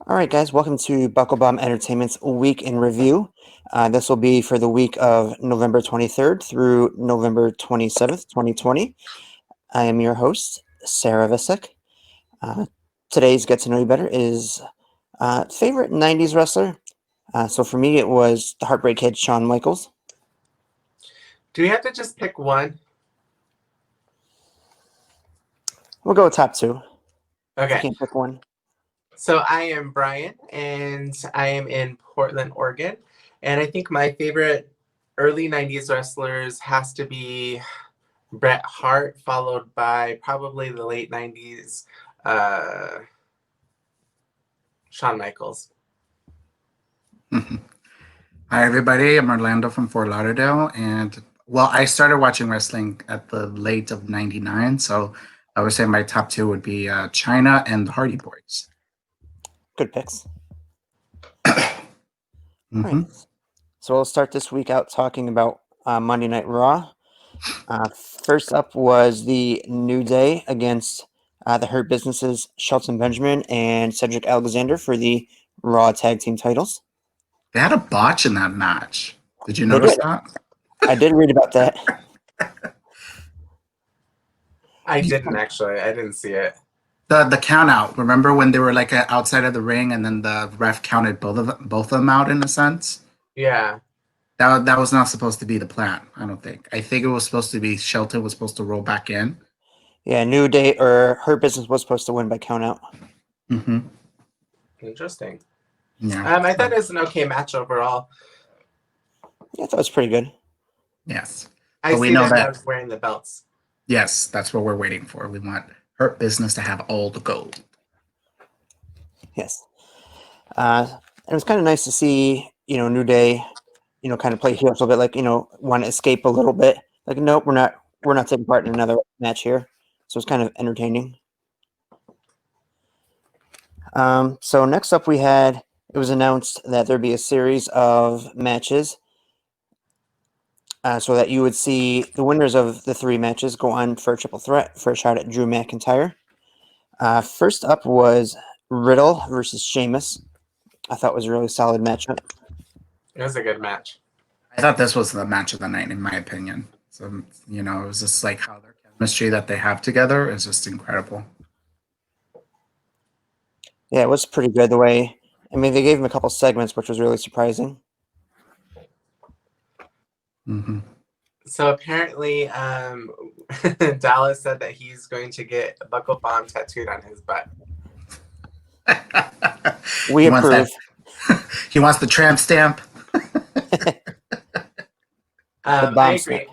All right, guys, welcome to BuckleBomb Entertainment's Week in Review. This will be for the week of November 23rd through November 27th, 2020. I am your host, Sarah Visek. Today's Get to Know You Better is favorite 90s wrestler. So for me, it was the Heartbreak Kid, Shawn Michaels. Do we have to just pick one? We'll go with top two. If you Okay. can't pick one. So I am Brian, and I am in Portland, Oregon. And I think my favorite early 90s wrestlers has to be Bret Hart, followed by probably the late 90s, Shawn Michaels. Hi, everybody. I'm Orlando from Fort Lauderdale. And, well, I started watching wrestling at the late of 99. So I would say my top two would be China and the Hardy Boys. Good picks. Mm-hmm. All right. So we'll start this week out talking about Monday Night Raw. First up was the New Day against the Hurt Businesses, Shelton Benjamin and Cedric Alexander for the Raw Tag Team titles. They had a botch in that match. Did you They notice did. that? I did read about that. I didn't actually. I didn't see it. The count out. Remember when they were like outside of the ring and then the ref counted both of them out in a sense? Yeah. That was not supposed to be the plan, I don't think. I think it was supposed to be Shelton was supposed to roll back in. Yeah, New Day or Hurt Business was supposed to win by count out. Mm-hmm. Interesting. Yeah. I thought it was an okay match overall. Yeah, I thought it was pretty good. Yes. I But we see know them that. as wearing the belts. Yes, that's what we're waiting for. We want Hurt Business to have all the gold. Yes. And it was kind of nice to see, New Day, kind of play heel a little bit, like, want to escape a little bit. Like, nope, we're not taking part in another match here. So it's kind of entertaining. So next up it was announced that there'd be a series of matches so that you would see the winners of the three matches go on for a triple threat for a shot at Drew McIntyre. First up was Riddle versus Sheamus. I thought it was a really solid matchup. It was a good match. I thought this was the match of the night, in my opinion. So, it was just like how their chemistry that they have together is just incredible. Yeah, it was pretty good the way. I mean, they gave him a couple segments, which was really surprising. Mm-hmm. So apparently, Dallas said that he's going to get BuckleBomb tattooed on his butt. We approve. He wants the tramp stamp. I agree.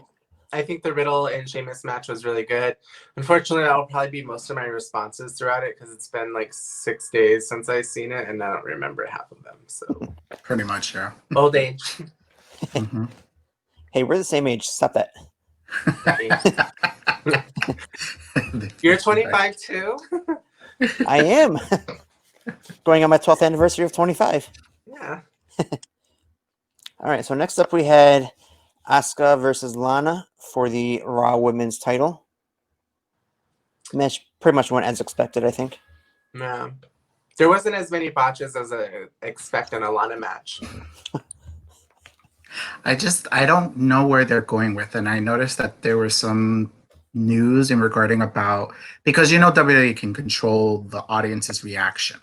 I think the Riddle and Sheamus match was really good. Unfortunately, that'll probably be most of my responses throughout it because it's been like 6 days since I've seen it, and I don't remember half of them. So Pretty much, yeah. old age. Mm-hmm. Hey, we're the same age. Stop that. You're 25 too? I am. Going on my 12th anniversary of 25. Yeah. All right, so next up we had Asuka versus Lana for the Raw Women's title. The match pretty much went as expected, I think. No. There wasn't as many botches as I expect in a Lana match. I don't know where they're going with it. And I noticed that there was some news in regarding about, because WWE can control the audience's reaction.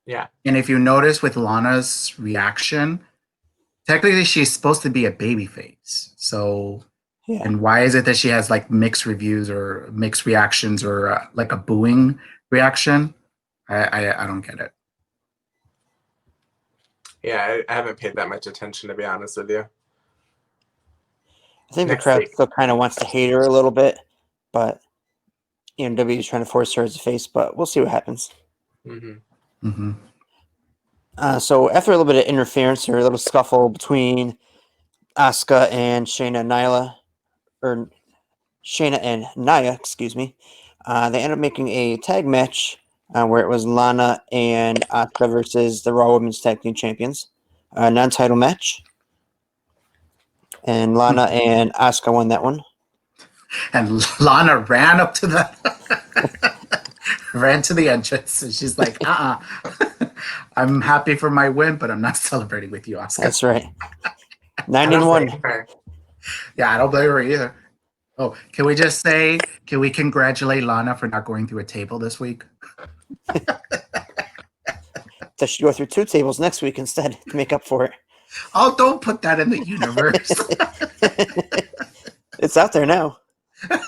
Yeah. And if you notice with Lana's reaction, technically she's supposed to be a babyface. So, Yeah. And why is it that she has like mixed reviews or mixed reactions or like a booing reaction? I don't get it. Yeah, I haven't paid that much attention, to be honest with you. I think Next the crowd week. still kind of wants to hate her a little bit, but WWE is trying to force her as a face, but we'll see what happens. Mm-hmm. Mm-hmm. So after a little bit of interference or a little scuffle between Asuka and Shayna and Nia, excuse me, they ended up making a tag match where it was Lana and Asuka versus the Raw Women's Tag Team Champions, a non-title match. And Lana and Asuka won that one. And Lana ran up to the ran to the entrance and she's like, I'm happy for my win, but I'm not celebrating with you, Oscar. That's right. I 9 and don't 1. blame her. Yeah, I don't blame her either. Oh, can we just say, can we congratulate Lana for not going through a table this week? That should go through 2 tables next week instead to make up for it. Oh, don't put that in the universe. It's out there now.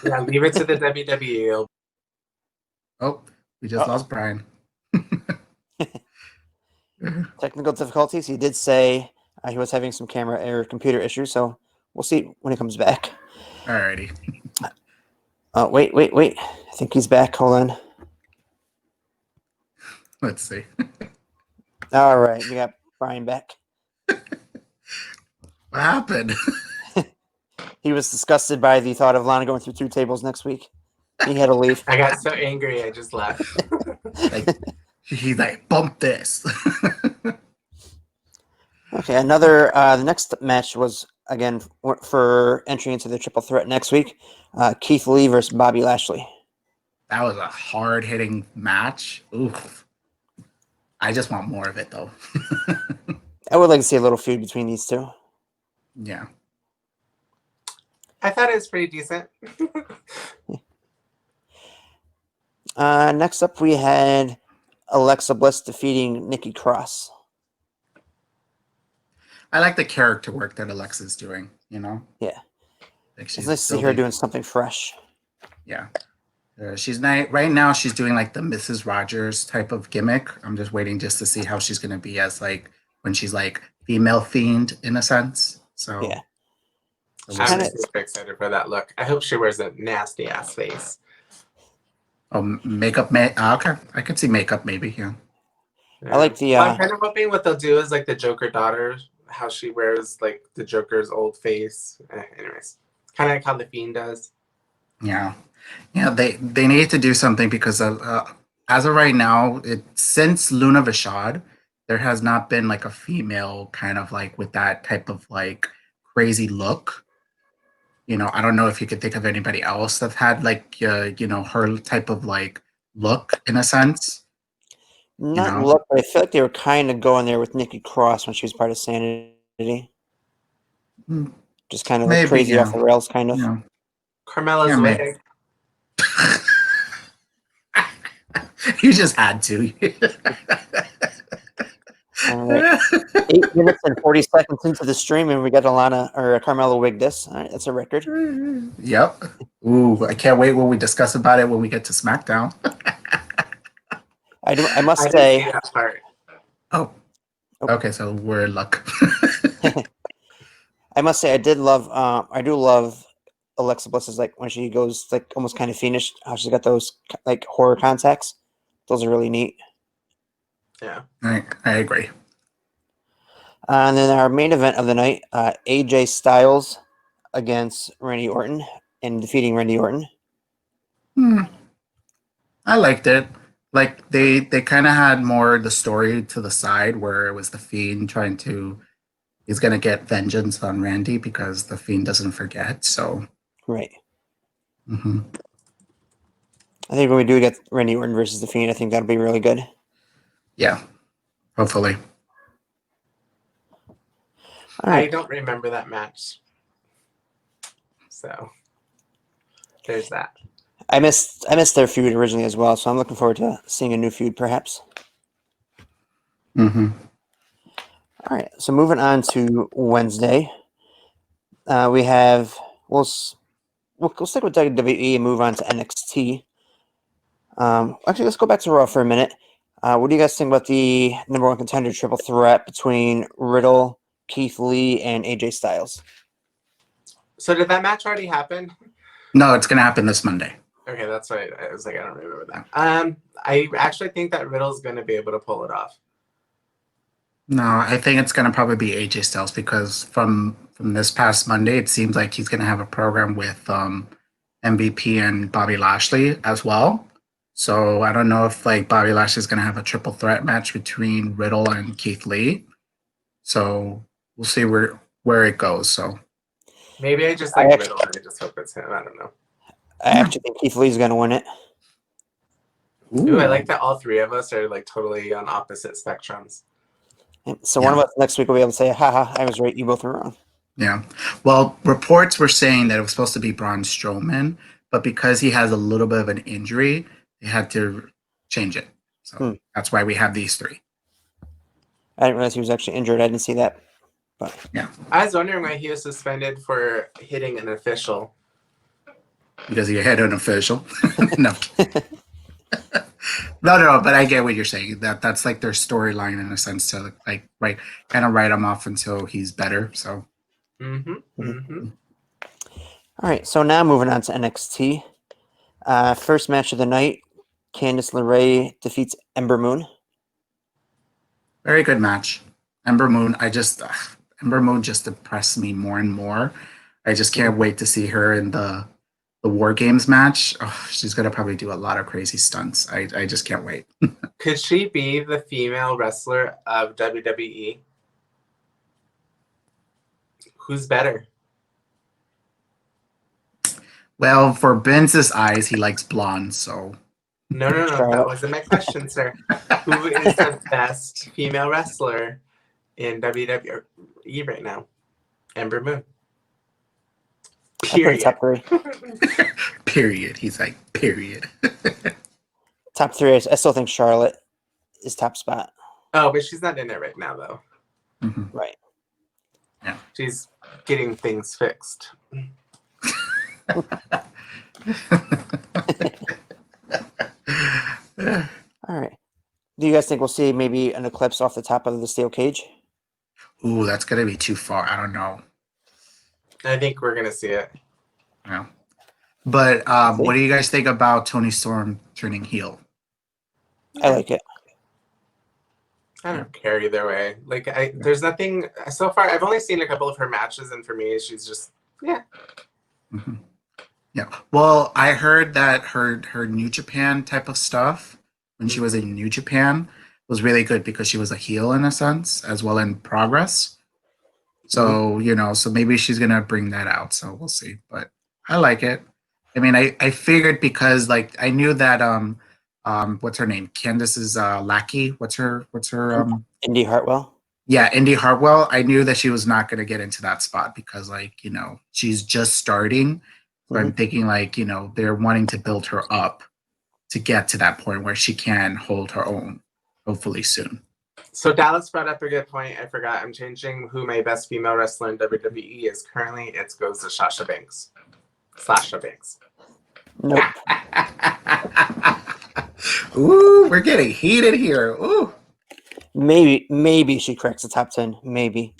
Yeah, leave it to the WWE. Oh, we just Uh-oh. lost Brian. Technical difficulties. He did say he was having some camera or computer issues, so we'll see when he comes back. Alrighty. Wait. I think he's back. Hold on. Let's see. All right, we got Brian back. What happened? He was disgusted by the thought of Lana going through 2 tables next week. He had to leave. I got so angry, I just left. Like, he's like, bump this. Okay, another. The next match was again for entry into the triple threat next week. Keith Lee versus Bobby Lashley. That was a hard hitting match. Oof. I just want more of it though. I would like to see a little feud between these two. Yeah. I thought it was pretty decent. Next up, we had Alexa Bliss defeating Nikki Cross. I like the character work that Alexa's doing, you know? Yeah. Like It's nice to see her doing something fresh. Yeah. She's not, right now she's doing like the Mrs. Rogers type of gimmick. I'm just waiting just to see how she's gonna be as like when she's like female fiend in a sense. So Yeah. I'm super excited for that look. I hope she wears a nasty ass face. Oh, makeup. Okay, I could see makeup maybe. Yeah. I like the. I'm kind of hoping what they'll do is like the Joker daughter, how she wears like the Joker's old face. Anyways, kind of like how the Fiend does. Yeah, yeah. They need to do something because as of right now, since Luna Vachon, there has not been like a female kind of like with that type of like crazy look. You know, I don't know if you could think of anybody else that had like you know, her type of like look in a sense. Not look, but I feel like they were kind of going there with Nikki Cross when she was part of Sanity. Just kind of like crazy off the rails, kind of. Yeah. Carmella's wig. You just had to. All right. 8 minutes and 40 seconds into the stream, and we got Alana or Carmella wig this. All right, that's a record. Yep. Ooh, I can't wait when we discuss about it when we get to SmackDown. I must say. Didn't see that part. Oh. Okay, so we're in luck. I must say, I do love Alexa Bliss's like when she goes like almost kind of fiendish. How she's got those like horror contacts. Those are really neat. Yeah, I agree. And then our main event of the night, AJ Styles against Randy Orton and defeating Randy Orton. I liked it. Like they kind of had more the story to the side where it was the Fiend trying to. He's gonna get vengeance on Randy because the Fiend doesn't forget. So. Right. Mm-hmm. I think when we do get Randy Orton versus the Fiend, I think that'll be really good. Yeah, hopefully. I don't remember that match, so there's that. I missed their feud originally as well, so I'm looking forward to seeing a new feud, perhaps. Mm-hmm. All right, so moving on to Wednesday, we have we'll stick with WWE and move on to NXT. Actually, let's go back to Raw for a minute. What do you guys think about the #1 contender triple threat between Riddle, Keith Lee, and AJ Styles? So did that match already happen? No, it's gonna happen this Monday. Okay, that's right. I was like, I don't remember that. I actually think that Riddle's going to be able to pull it off. No, I think it's gonna probably be AJ Styles because from this past Monday, it seems like he's gonna have a program with MVP and Bobby Lashley as well. So I don't know if like Bobby Lashley's gonna have a triple threat match between Riddle and Keith Lee. So we'll see where it goes. So maybe I just like Riddle and I just hope it's him. I don't know. I actually think Keith Lee's going to win it. Ooh, I Ooh. like that all three of us are like totally on opposite spectrums. So one of us next week will be able to say, haha, I was right, you both were wrong. Yeah. Well, reports were saying that it was supposed to be Braun Strowman, but because he has a little bit of an injury, they had to change it. So that's why we have these three. I didn't realize he was actually injured. I didn't see that. But Yeah. I was wondering why he was suspended for hitting an official. Because he had an official. No. No, but I get what you're saying. That's like their storyline in a sense to like kind of write him off until he's better. So All right, so now moving on to NXT. First match of the night, Candice LeRae defeats Ember Moon. very good match. Ember Moon, Ember Moon just impressed me more and more. I just can't wait to see her in the War Games match. Oh, she's gonna probably do a lot of crazy stunts. I just can't wait. Could she be the female wrestler of WWE? Who's better? Well, for Ben's eyes, he likes blondes, so No, that wasn't my question, sir. Who is the best female wrestler in WWE right now? Ember Moon. I put it top three. period. He's like, period. Top three. I still think Charlotte is top spot. Oh, but she's not in it right now, though. Mm-hmm. Right. Yeah. She's getting things fixed. All right. Do you guys think we'll see maybe an eclipse off the top of the steel cage? Ooh, that's gonna be too far. I don't know. I think we're gonna see it. Yeah. But what do you guys think about Tony Storm turning heel? I like it. I don't care either way. Like, there's nothing so far. I've only seen a couple of her matches, and for me, she's just Mm-hmm. Yeah. Well, I heard that her New Japan type of stuff when she was in New Japan was really good because she was a heel in a sense as well in Progress. So so maybe she's gonna bring that out. So we'll see. But I like it. I mean, I figured because like I knew that what's her name? Candice's lackey. What's her Indy Hartwell. Yeah, Indy Hartwell. I knew that she was not going to get into that spot because she's just starting. So I'm thinking they're wanting to build her up to get to that point where she can hold her own, hopefully soon. So Dallas brought up a good point. I forgot. I'm changing who my best female wrestler in WWE is currently. It goes to Sasha Banks. Sasha Banks. Nope. Ooh, we're getting heated here. Ooh. Maybe she cracks the top 10. Maybe.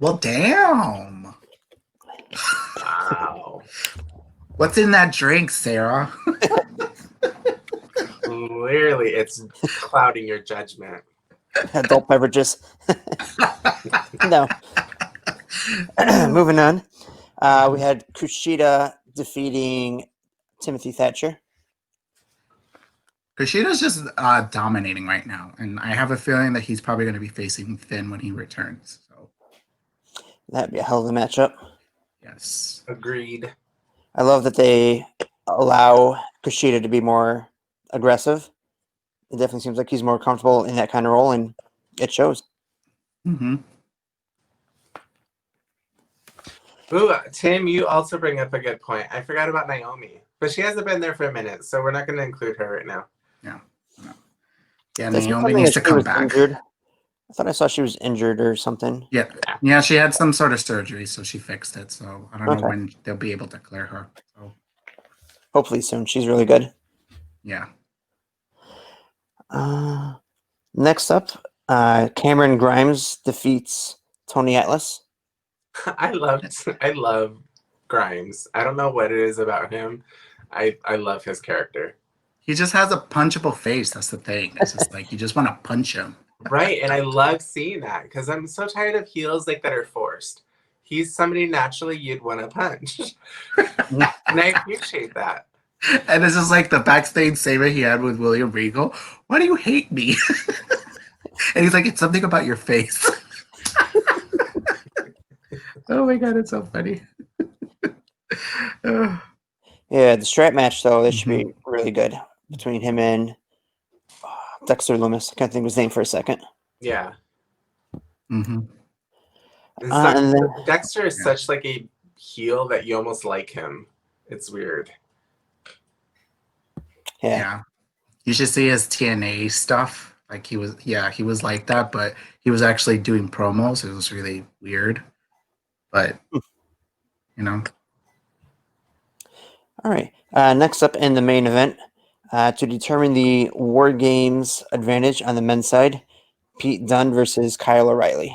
Well, damn. Wow. What's in that drink, Sarah? Clearly, it's clouding your judgment. Adult beverages. No. Moving on. We had Kushida defeating Timothy Thatcher. Kushida's just dominating right now, and I have a feeling that he's probably going to be facing Finn when he returns. So That'd be a hell of a matchup. yes, Agreed. I love that they allow Kushida to be more aggressive. It definitely seems like he's more comfortable in that kind of role, and it shows. Mm-hmm. Ooh, Tim, you also bring up a good point. I forgot about Naomi, but she hasn't been there for a minute, so we're not going to include her right now. Yeah, That's Naomi needs to come back. Injured. I thought I saw she was injured or something. Yeah, she had some sort of surgery, so she fixed it. So I don't know Okay. when they'll be able to clear her. So Hopefully soon. She's really good. yeah. Next up, Cameron Grimes defeats Tony Atlas. I love Grimes. I don't know what it is about him. I love his character. He just has a punchable face. That's the thing. It's just like you just want to punch him. Right, and I love seeing that because I'm so tired of heels like that are forced. He's somebody naturally you'd want to punch, and I appreciate that. And this is like the backstage segment he had with William Regal. Why do you hate me? And he's like, it's something about your face. Oh my god, it's so funny. Yeah, the strap match though, this should be really good. between him and Dexter Loomis. I can't think of his name for a second. Yeah. Mm-hmm. And then, Dexter is Yeah. such like a heel that you almost like him. It's weird. yeah. You should see his TNA stuff. Like he was like that, but he was actually doing promos. It was really weird. But All right. Next up in the main event, to determine the War Games advantage on the men's side, Pete Dunne versus Kyle O'Reilly.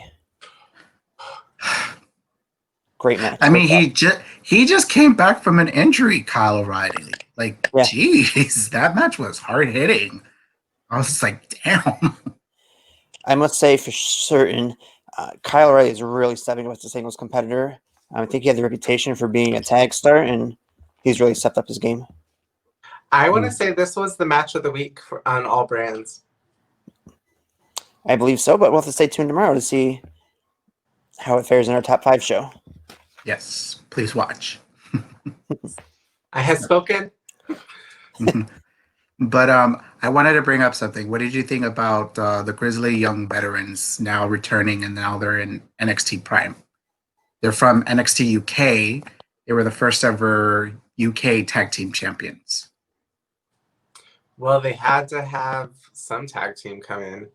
Great match. I mean, he just came back from an injury, Kyle O'Reilly. Like, Yeah. geez, that match was hard hitting. I was like, damn. I must say for certain, Kyle O'Reilly is really stepping up as a singles competitor. I think he had the reputation for being a tag star, and he's really stepped up his game. I want to say this was the match of the week on All Brands. I believe so, but we'll have to stay tuned tomorrow to see how it fares in our top 5 show. Yes, please watch. I have spoken. But I wanted to bring up something. What did you think about the Grizzly Young Veterans now returning and now they're in NXT Prime? They're from NXT UK. They were the first ever UK tag team champions. Well, they had to have some tag team come in.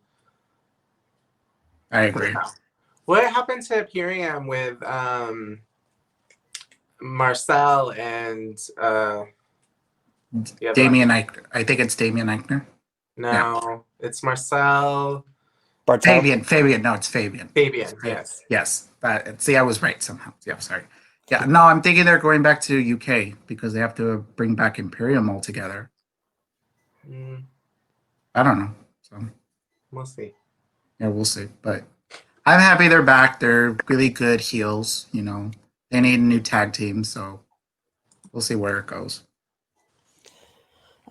I agree. What happened to Imperium with Marcel and Damian Eichner. I think it's Damian Eichner. No, it's Marcel. Bartel. Fabian. No, it's Fabian. Yes. Yes. See, I was right somehow. Yeah, sorry. Yeah, no, I'm thinking they're going back to UK because they have to bring back Imperium altogether. I don't know. So we'll see. Yeah, we'll see. But I'm happy they're back. They're really good heels. They need a new tag team, so we'll see where it goes.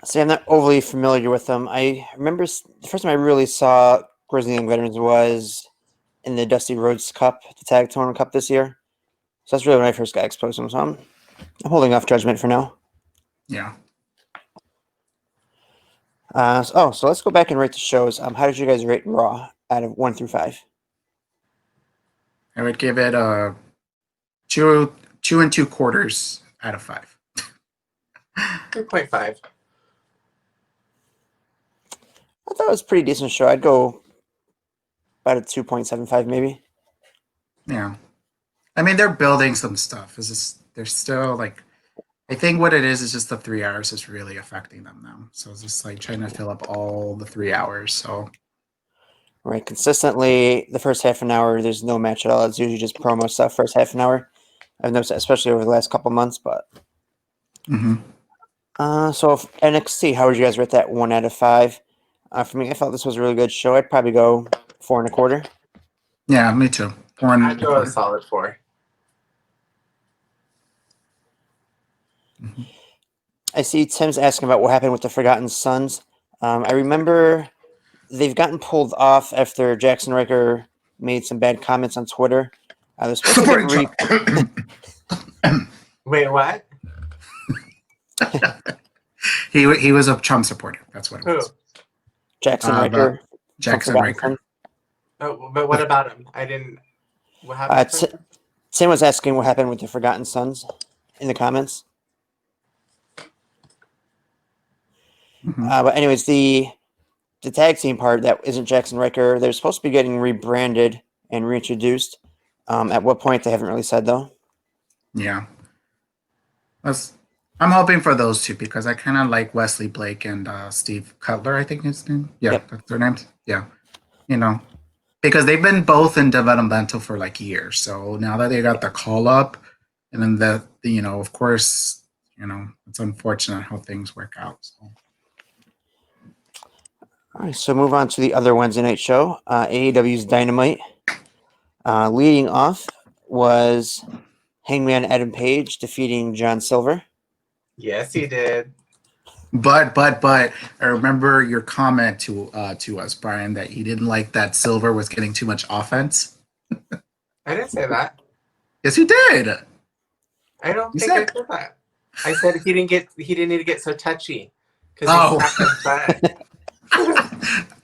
See, I'm not overly familiar with them. I remember the first time I really saw Grizzly Young Veterans was in the Dusty Rhodes Cup, the Tag Tournament Cup this year. So that's really when I first got exposed to them. So I'm holding off judgment for now. Yeah. So let's go back and rate the shows. How did you guys rate Raw out of 1 through 5? I would give it a 2.25 out of 5. 2.5. I thought it was a pretty decent show. I'd go about a 2.75 maybe. Yeah. I mean, they're building some stuff. They're still like, I think what it is just the 3 hours is really affecting them now. So it's just like trying to fill up all the 3 hours. So right, consistently the first half an hour, there's no match at all. It's usually just promo stuff first half an hour. I've noticed that, especially over the last couple months. But so if NXT, how would you guys rate that 1 out of 5? For me, I felt this was a really good show. I'd probably go 4.25. Yeah, me too. I'd go a solid 4. I see Tim's asking about what happened with the Forgotten Sons. I remember they've gotten pulled off after Jackson Riker made some bad comments on Twitter. They're supposed to get Wait, what? He was a Trump supporter. That's what it was. Jackson Riker. Jackson Riker. Oh, but what about him? I didn't. What happened? Tim was asking what happened with the Forgotten Sons in the comments. But anyways, the tag team part that isn't Jackson Riker, they're supposed to be getting rebranded and reintroduced. At what point, they haven't really said, though. Yeah. I'm hoping for those two because I kind of like Wesley Blake and Steve Cutler, I think his name. Yeah, Yep. That's their names. Yeah. Because they've been both in developmental for like years. So now that they got the call up, and then of course, it's unfortunate how things work out. So. All right, so move on to the other Wednesday night show, AEW's Dynamite. Leading off was Hangman Adam Page defeating John Silver. Yes, he did. But I remember your comment to us, Brian, that you didn't like that Silver was getting too much offense. I didn't say that. Yes, you did. I don't think I said that. I said he didn't need to get so touchy Because he's Oh. half his butt.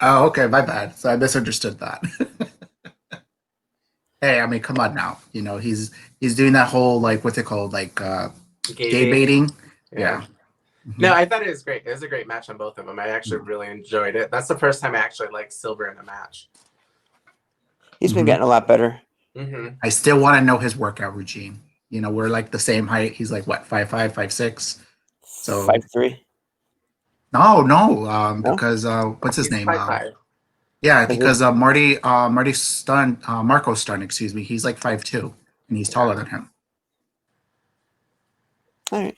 Oh, okay, my bad. So I misunderstood that. Hey, I mean, come on now. You know, he's doing that whole like what's it called, like Gay gay baiting. baiting. Yeah. Yeah. No, Mhm. I thought it was great. It was a great match on both of them. I actually really enjoyed it. That's the first time I actually liked Silver in a match. He's been Mhm. getting a lot better. Mm-hmm. I still want to know his workout routine. You know, we're like the same height. He's like what, 5'5", 5'6". So 5'3". no, No, because what's his He's name? 5'5". Yeah, is he? because Marty Stun, Marco Stun, excuse me. He's like 5'2", and he's Yeah. taller than him. All right.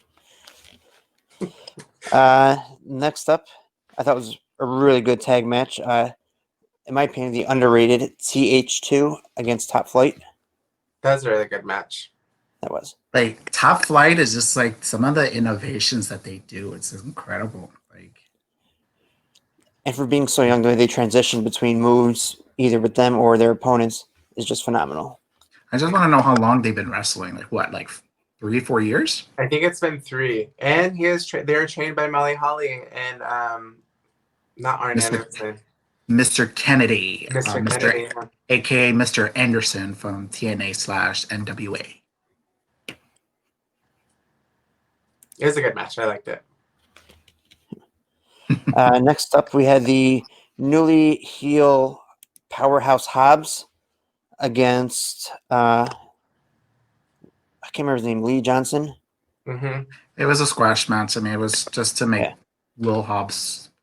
Next up, I thought was a really good tag match. In my opinion, the underrated TH2 against Top Flight. That was a really good match. That was. Like Top Flight is just like some of the innovations that they do. It's incredible. Like, And for being so young, the way they transition between moves, either with them or their opponents, is just phenomenal. I just want to know how long they've been wrestling. Like what, like 3, 4 years? I think it's been 3. And they're trained by Molly Holly and not Arn Mr. Anderson. Mr. Kennedy, Mr. Mr. Kennedy. AKA Mr. Anderson from TNA/NWA. It was a good match. I liked it. Next up, we had the newly heel powerhouse Hobbs against I can't remember his name, Lee Johnson. Mm-hmm. It was a squash match. I mean, it was just to make Yeah.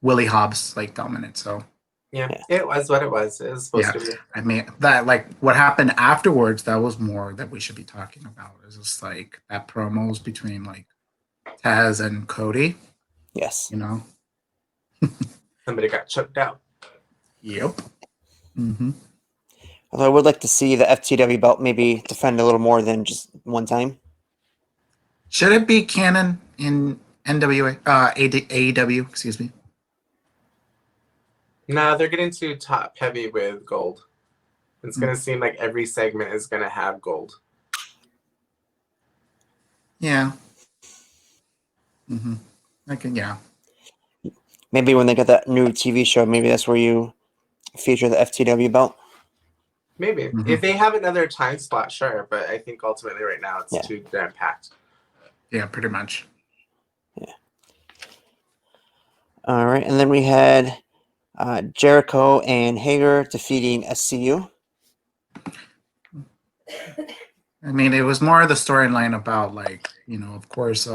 Willie Hobbs like dominant. So Yeah, Yeah. it was what it was. It was supposed yeah, to be. I mean that like what happened afterwards. That was more that we should be talking about. It's just like that promos between like Taz and Cody. Yes. You know. Somebody got choked out. Yep. Mm-hmm. Although I would like to see the FTW belt maybe defend a little more than just one time. Should it be canon in NWA? AEW, excuse me. No, they're getting too top heavy with gold. It's Hmm. going to seem like every segment is going to have gold. Yeah. Mm-hmm. Yeah. Maybe when they get that new TV show, maybe that's where you feature the FTW belt. Maybe. Mm-hmm. If they have another time slot, sure. But I think ultimately right now it's Yeah. too damn packed. Yeah, pretty much. Yeah. All right, and then we had Jericho and Hager defeating SCU. I mean, it was more of the storyline about like, you know, of course,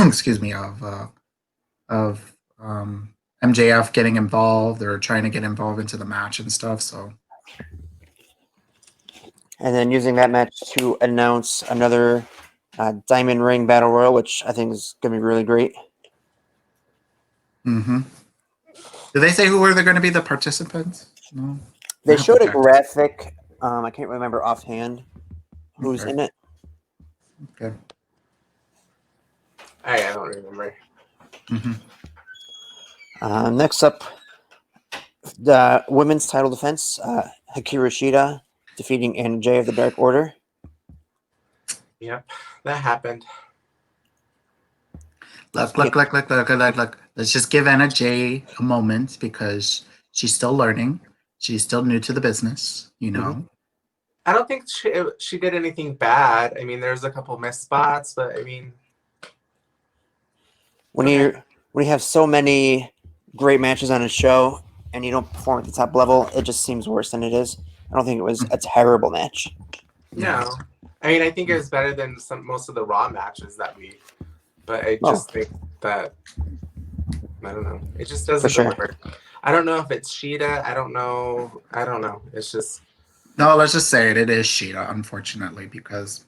excuse me, of MJF getting involved or trying to get involved into the match and stuff. So And then using that match to announce another Diamond Ring Battle Royal, which I think is going to be really great. mm-hmm. Did they say who were they going to be the participants? No. They I have to showed a check. graphic. I can't remember offhand who's Okay. in it. Okay. I don't remember. Mm-hmm. Next up, the women's title defense, Hikaru Shida defeating Anna Jay of the Dark Order. Yep, that happened. Look. Let's just give Anna Jay a moment because she's still learning. She's still new to the business, you know. Mm-hmm. I don't think she did anything bad. I mean, there's a couple missed spots, but I mean, When you have so many great matches on a show and you don't perform at the top level, it just seems worse than it is. I don't think it was a terrible match. no. I mean, I think it was better than most of the Raw matches that week, but I just think that I don't know. It just doesn't For sure. deliver. I don't know if it's Sheeta. I don't know. It's just No, let's just say it. It is Sheeta, unfortunately, because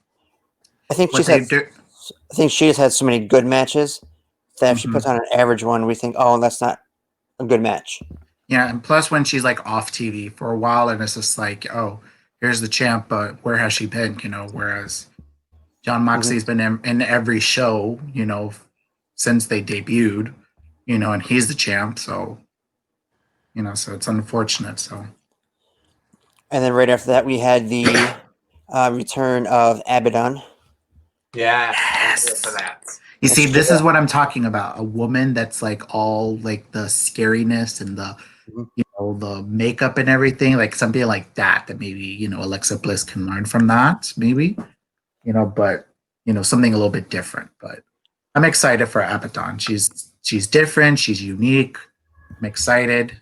I think what they do. she has had so many good matches that if she Mhm. puts on an average one, we think, oh, that's not a good match. Yeah, and plus when she's like off TV for a while, and it's just like, oh, here's the champ, but where has she been? You know, whereas John Moxley's been in every show, you know, since they debuted, you know, and he's the champ, so you know, so it's unfortunate. So And then right after that, we had the return of Abaddon. yeah. I'm here for yes, that. You That's see, this Shida. is what I'm talking about. A woman that's like all like the scariness and the Mhm. the makeup and everything, like something like that. That maybe Alexa Bliss can learn from that. Maybe but something a little bit different. But I'm excited for Abaddon. She's different. She's unique. I'm excited.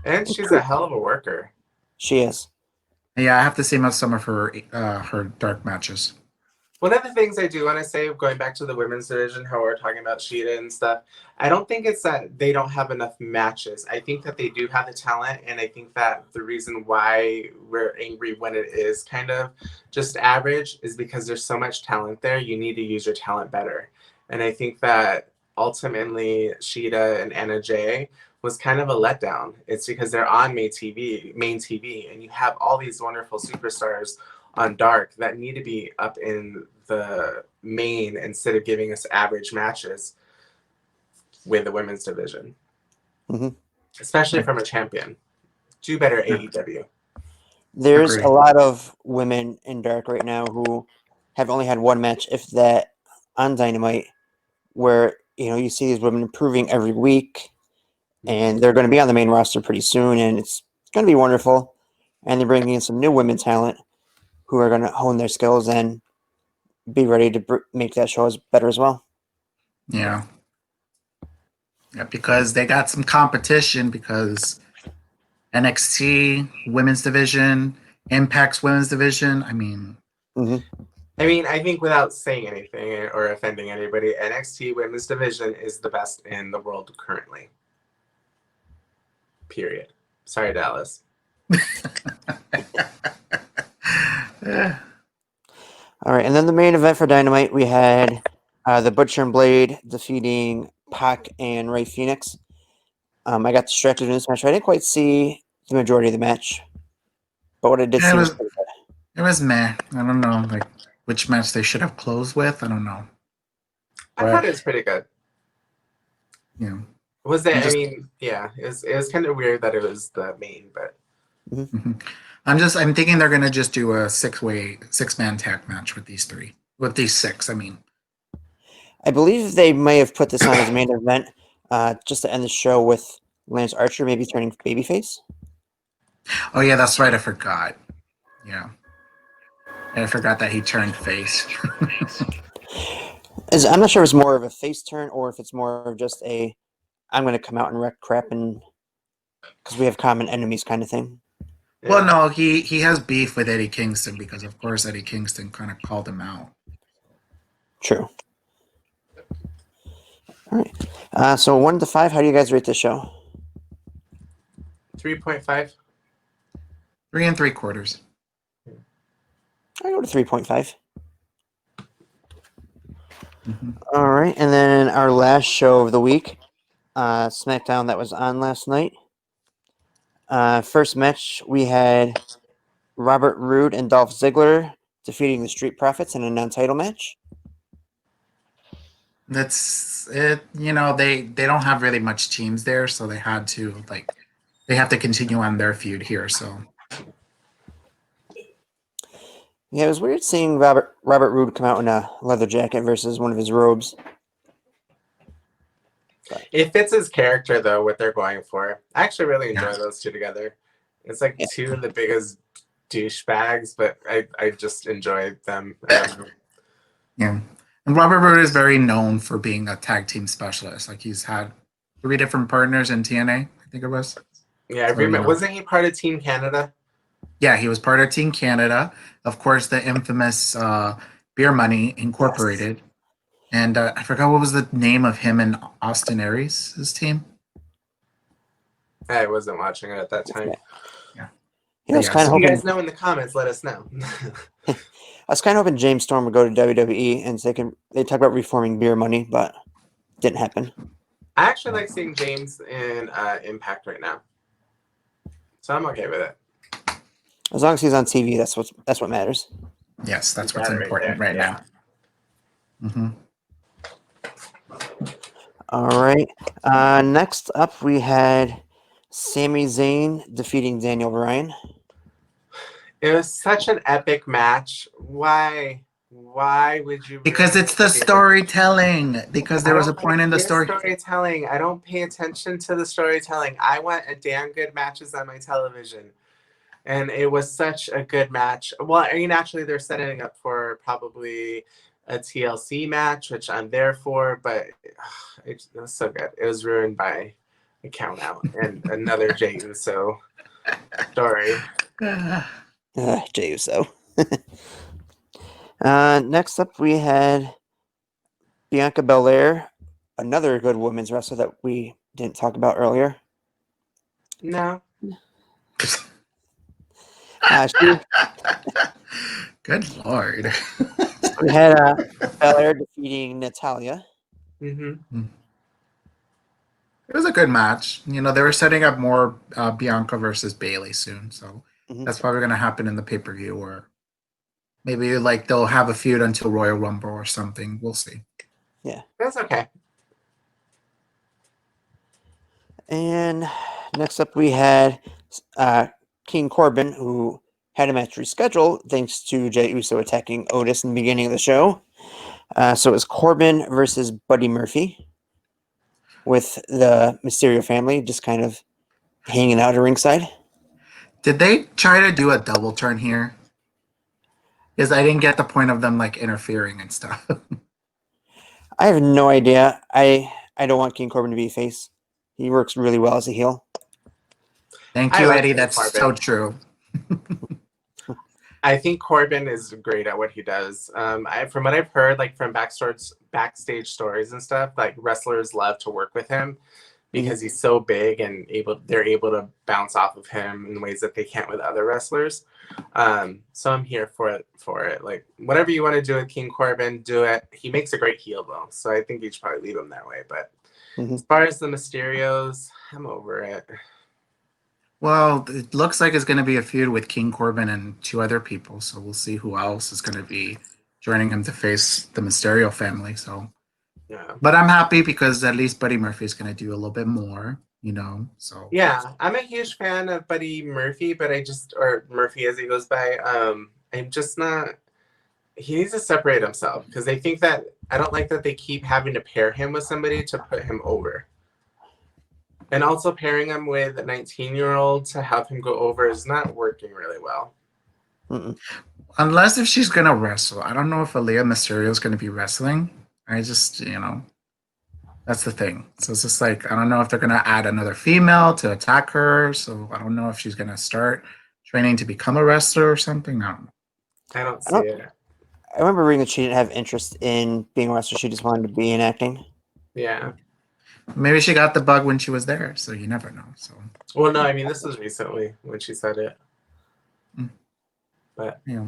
And she's a hell of a worker. She is. Yeah, I have to see some of her dark matches. One of the things I do want to say, going back to the women's division, how we're talking about Sheeta and stuff, I don't think it's that they don't have enough matches. I think that they do have the talent, and I think that the reason why we're angry when it is kind of just average is because there's so much talent there. You need to use your talent better. And I think that ultimately Sheeta and Anna Jay was kind of a letdown. It's because they're on main TV, and you have all these wonderful superstars on Dark that need to be up in the main instead of giving us average matches with the women's division, hmm especially from a champion. Do better, AEW. There's a Agree. lot of women in Dark right now who have only had one match, if that, on Dynamite, where you see these women improving every week, and they're going to be on the main roster pretty soon, and it's going to be wonderful. And they're bringing in some new women talent who are going to hone their skills and be ready to make that show better as well. Yeah. Yeah, because they got some competition because NXT women's division, Impact's women's division. I mean, hmm I think without saying anything or offending anybody, NXT women's division is the best in the world currently. Period. Sorry, Dallas. All right, and then the main event for Dynamite, we had the Butcher and Blade defeating Pac and Ray Phoenix. I got distracted in this match. I didn't quite see the majority of the match, but what I did yeah, see was pretty good. it was meh. I don't know, like which match they should have closed with. I don't know, I thought but it was pretty good. you know, Was I'm it? just, Yeah, it was kind of weird that it was the main, but mhm. I'm thinking they're gonna just do a 6-man tag match with these three, with these six. I mean, I believe they may have put this on as a main event just to end the show with Lance Archer maybe turning babyface. oh yeah, that's right. I forgot. Yeah, I forgot that he turned face. I'm not sure if it's more of a face turn or if it's more of just a I'm going to come out and wreck crap and because we have common enemies kind of thing. Well, yeah. no, he has beef with Eddie Kingston because, of course, Eddie Kingston kind of called him out. True. All right. So 1 to 5, how do you guys rate this show? 3.5. 3 3/4. I go to 3.5. Mm-hmm. All right, and then our last show of the week, SmackDown that was on last night. First match we had Robert Roode and Dolph Ziggler defeating the Street Profits in a non-title match. That's it. They don't have really much teams there, so they had to they have to continue on their feud here. So Yeah, it was weird seeing Robert Roode come out in a leather jacket versus one of his robes. It fits his character though, what they're going for. I actually really enjoy yeah, those two together. It's like Yeah. two of the biggest douchebags, but I just enjoy them. I don't know. yeah. And Robert Roode is very known for being a tag team specialist. Like he's had 3 different partners in TNA, I think it was. Yeah, I So remember. Wasn't he part of Team Canada? yeah, he was part of Team Canada, of course, the infamous Beer Money Yes. Incorporated. And I forgot what was the name of him and Austin Aries, his team. I wasn't watching it at that time. Yeah. I was Yeah, kind If of so you hoping guys know in the comments, let us know. I was kind of hoping James Storm would go to WWE and they talk about reforming Beer Money, but didn't happen. I actually like seeing James in Impact right now, so I'm okay with it. As long as he's on TV, that's what matters. yes, You that's what's got it right important there. right Yeah. now. Hmm. All right. Next up, we had Sami Zayn defeating Daniel Bryan. It was such an epic match. Why? Why would you Because ruin it's the the game? storytelling. Because I there was don't a want point in to the hear story. storytelling. I don't pay attention to the storytelling. I want a damn good matches on my television. And it was such a good match. Well, I mean, actually, they're setting up for probably a TLC match, which I'm there for, but it was so good. It was ruined by a count out and another Jey Uso story. Jey Uso. Next up, we had Bianca Belair, another good women's wrestler that we didn't talk about earlier. No. She, Good Lord. we had Belair defeating Natalia. Mm-hmm. It was a good match. You know, they were setting up more Bianca versus Bailey soon, so that's probably going to happen in the pay-per-view, or maybe like they'll have a feud until Royal Rumble or something. We'll see. Yeah. That's okay. And next up, we had King Corbin, who had a match rescheduled thanks to Jey Uso attacking Otis in the beginning of the show. So it was Corbin versus Buddy Murphy, with the Mysterio family just kind of hanging out at ringside. Did they try to do a double turn here? Because I didn't get the point of them like interfering and stuff. I have no idea. I don't want King Corbin to be a face. He works really well as a heel. Thank I you, like Eddie. King That's Corbin. so true. I think Corbin is great at what he does. From what I've heard, like from backstage stories and stuff, like wrestlers love to work with him because he's so big and they're able to bounce off of him in ways that they can't with other wrestlers. So I'm here for it. Like whatever you want to do with King Corbin, do it. He makes a great heel though, so I think you should probably leave him that way. But as far as the Mysterios, I'm over it. Well, it looks like it's going to be a feud with King Corbin and two other people, so we'll see who else is going to be joining him to face the Mysterio family. So, Yeah. but I'm happy because at least Buddy Murphy is going to do a little bit more, you know. So Yeah, I'm a huge fan of Buddy Murphy, but or Murphy as he goes by, I'm just not, he needs to separate himself because I don't like that they keep having to pair him with somebody to put him over. And also pairing him with a 19-year-old to have him go over is not working really well. unless if she's going to wrestle, I don't know if Aaliyah Mysterio is going to be wrestling. I just, that's the thing. So it's just like, I don't know if they're going to add another female to attack her. So I don't know if she's going to start training to become a wrestler or something. I don't know. I don't see it. I remember reading that she didn't have interest in being a wrestler. She just wanted to be in acting. Yeah. Maybe she got the bug when she was there. So you never know. So, Well, no, I mean, this was recently when she said it. But yeah.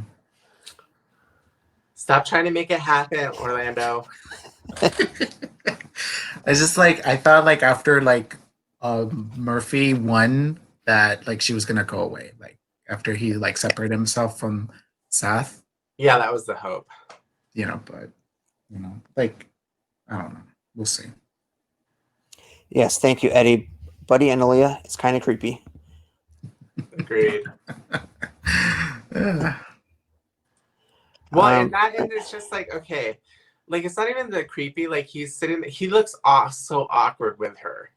stop trying to make it happen, Orlando. It's just like, I thought like after like Murphy won that like she was going to go away. Like after he like separated himself from Seth. Yeah, that was the hope. But like, I don't know. We'll see. Yes, thank you, Eddie. Buddy and Aaliyah, it's kind of creepy. Agreed. Yeah. Well, and it's just like, okay, like it's not even the creepy, like he looks so awkward with her.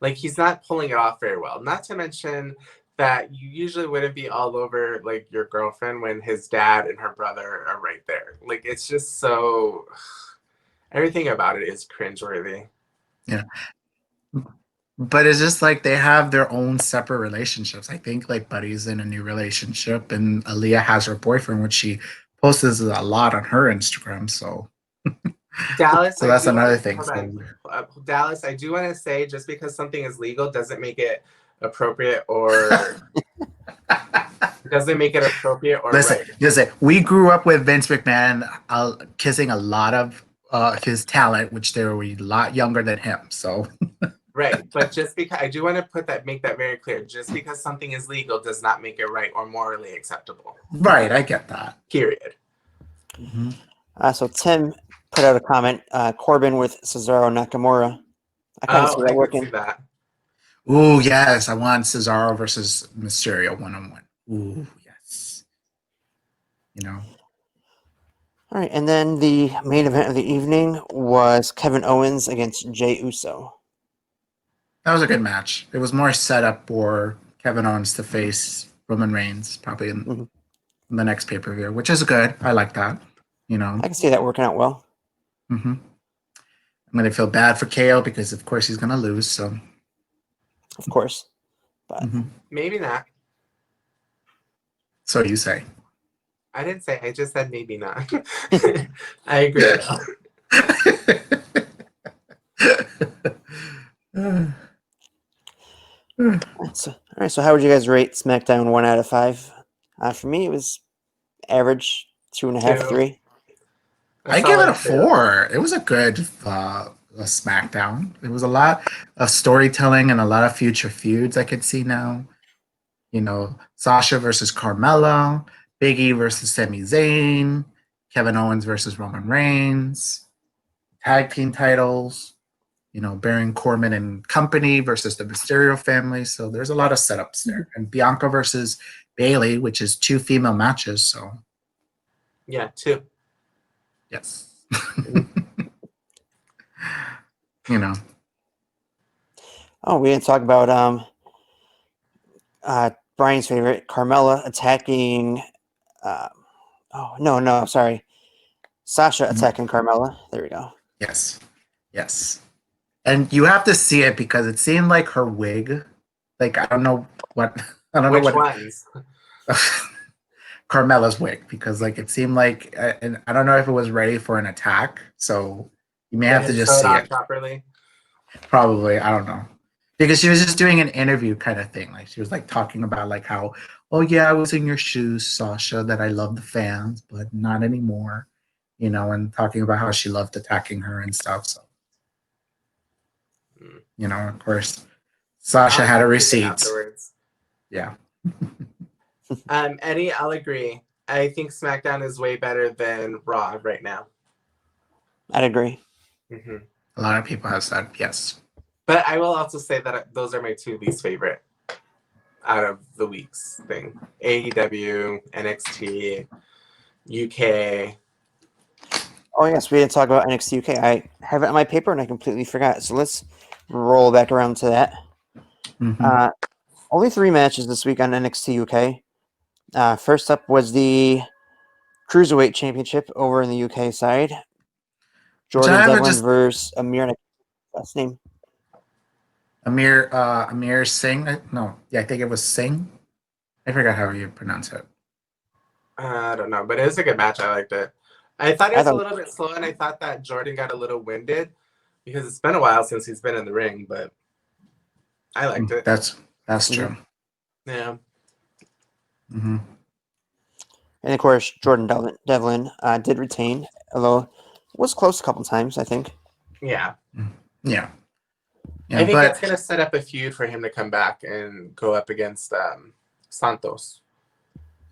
Like he's not pulling it off very well. Not to mention that you usually wouldn't be all over like your girlfriend when his dad and her brother are right there. Like it's just so everything about it is cringeworthy. Yeah. But it's just like they have their own separate relationships. I think like Buddy's in a new relationship and Aaliyah has her boyfriend, which she posts a lot on her Instagram. So Dallas, so that's another thing. Dallas, I do want to say just because something is legal doesn't make it appropriate or Listen, we grew up with Vince McMahon kissing a lot of his talent, which they were a lot younger than him. So right, but just because I do want to make that very clear, just because something is legal does not make it right or morally acceptable. Right, I get that. Period. Mm-hmm. So Tim put out a comment, Corbin with Cesaro Nakamura. I kind of see that working. See that. Ooh, yes. I want Cesaro versus Mysterio 1-on-1. Ooh, yes. All right, and then the main event of the evening was Kevin Owens against Jey Uso. That was a good match. It was more set up for Kevin Owens to face Roman Reigns probably in the next pay-per-view, which is good. I like that. You know. I can see that working out well. Mm-hmm. I'm gonna feel bad for KO because of course he's gonna lose. So. Of course, but Maybe not. So you say. I didn't say. I just said maybe not. I agree, though. all right. So how would you guys rate SmackDown 1 out of 5? For me, it was average 2.5, 2. 3. I give it a 4. It was a good a SmackDown. It was a lot of storytelling and a lot of future feuds I could see now. You know, Sasha versus Carmella, Big E versus Sami Zayn, Kevin Owens versus Roman Reigns, tag team titles. You know, Baron Corbin and company versus the Mysterio family. So there's a lot of setups there. And Bianca versus Bailey, which is 2 female matches. So Yeah, 2. yes. You know. Oh, we didn't talk about Brian's favorite, Carmella attacking. Sorry, Sasha attacking Carmella. There we go. Yes. Yes. And you have to see it because it seemed like her wig. Like I don't know what Which ones? Carmella's wig, because like it seemed like, and I don't know if it was ready for an attack. So you may have to just see it properly. Probably, I don't know, because she was just doing an interview kind of thing. Like she was like talking about like how, oh yeah, I was in your shoes, Sasha, that I love the fans, but not anymore. You know, and talking about how she loved attacking her and stuff. So you know, of course, Sasha had a receipt afterwards. Yeah. Eddie, I'll agree. I think SmackDown is way better than Raw right now. I'd agree. Mm-hmm. A lot of people have said yes. But I will also say that those are my 2 least favorite out of the week's thing. AEW, NXT, UK. Oh, yes, we didn't talk about NXT UK. I have it on my paper and I completely forgot. So let's roll back around to that. Mm-hmm. Only 3 matches this week on NXT UK. First up was the Cruiserweight Championship over in the UK side. Jordan Devlin versus Amir. Last name? Amir Singh. No, yeah, I think it was Singh. I forgot how you pronounce it. I don't know, but it was a good match. I liked it. I thought it was a little bit slow, and I thought that Jordan got a little winded because it's been a while since he's been in the ring, but I liked it. That's true. Yeah. Mm-hmm. And of course, Jordan Devlin did retain, although it was close a couple times, I think. Yeah. Yeah. I think it's going to set up a feud for him to come back and go up against Santos.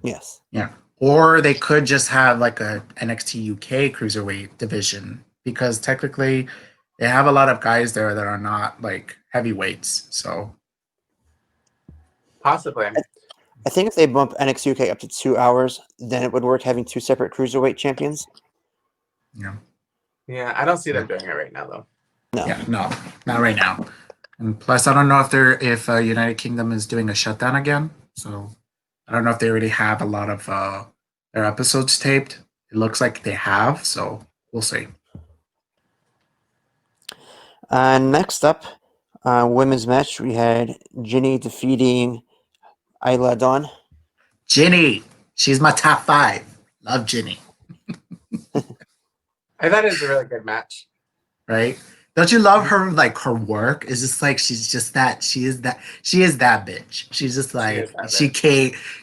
Yes. Yeah. Or they could just have like a NXT UK cruiserweight division, because technically they have a lot of guys there that are not like heavyweights. So possibly. I think if they bump NXT UK up to 2 hours, then it would work having 2 separate cruiserweight champions. Yeah. Yeah, I don't see them doing it right now, though. No. Yeah, no, not right now. And plus, I don't know if United Kingdom is doing a shutdown again. So I don't know if they already have a lot of their episodes taped. It looks like they have, so we'll see. Next up, women's match, we had Ginny defeating Isla Dawn. Ginny, she's my top 5. Love Ginny. I thought it was a really good match. Right? Don't you love her? Like her work is just like she is that bitch. She's just like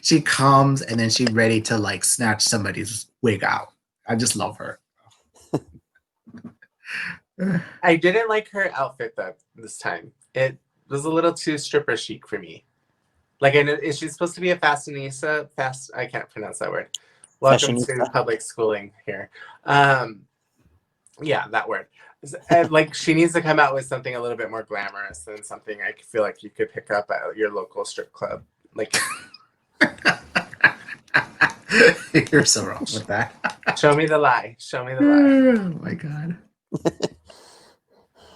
she comes and then she's ready to like snatch somebody's wig out. I just love her. I didn't like her outfit though this time. It was a little too stripper chic for me. Like, is she supposed to be a fashionista? I can't pronounce that word. Welcome to public schooling here. Yeah, that word. And like, she needs to come out with something a little bit more glamorous than something I feel like you could pick up at your local strip club. Like, you're so wrong with that. Show me the lie. Show me the lie. Oh my god.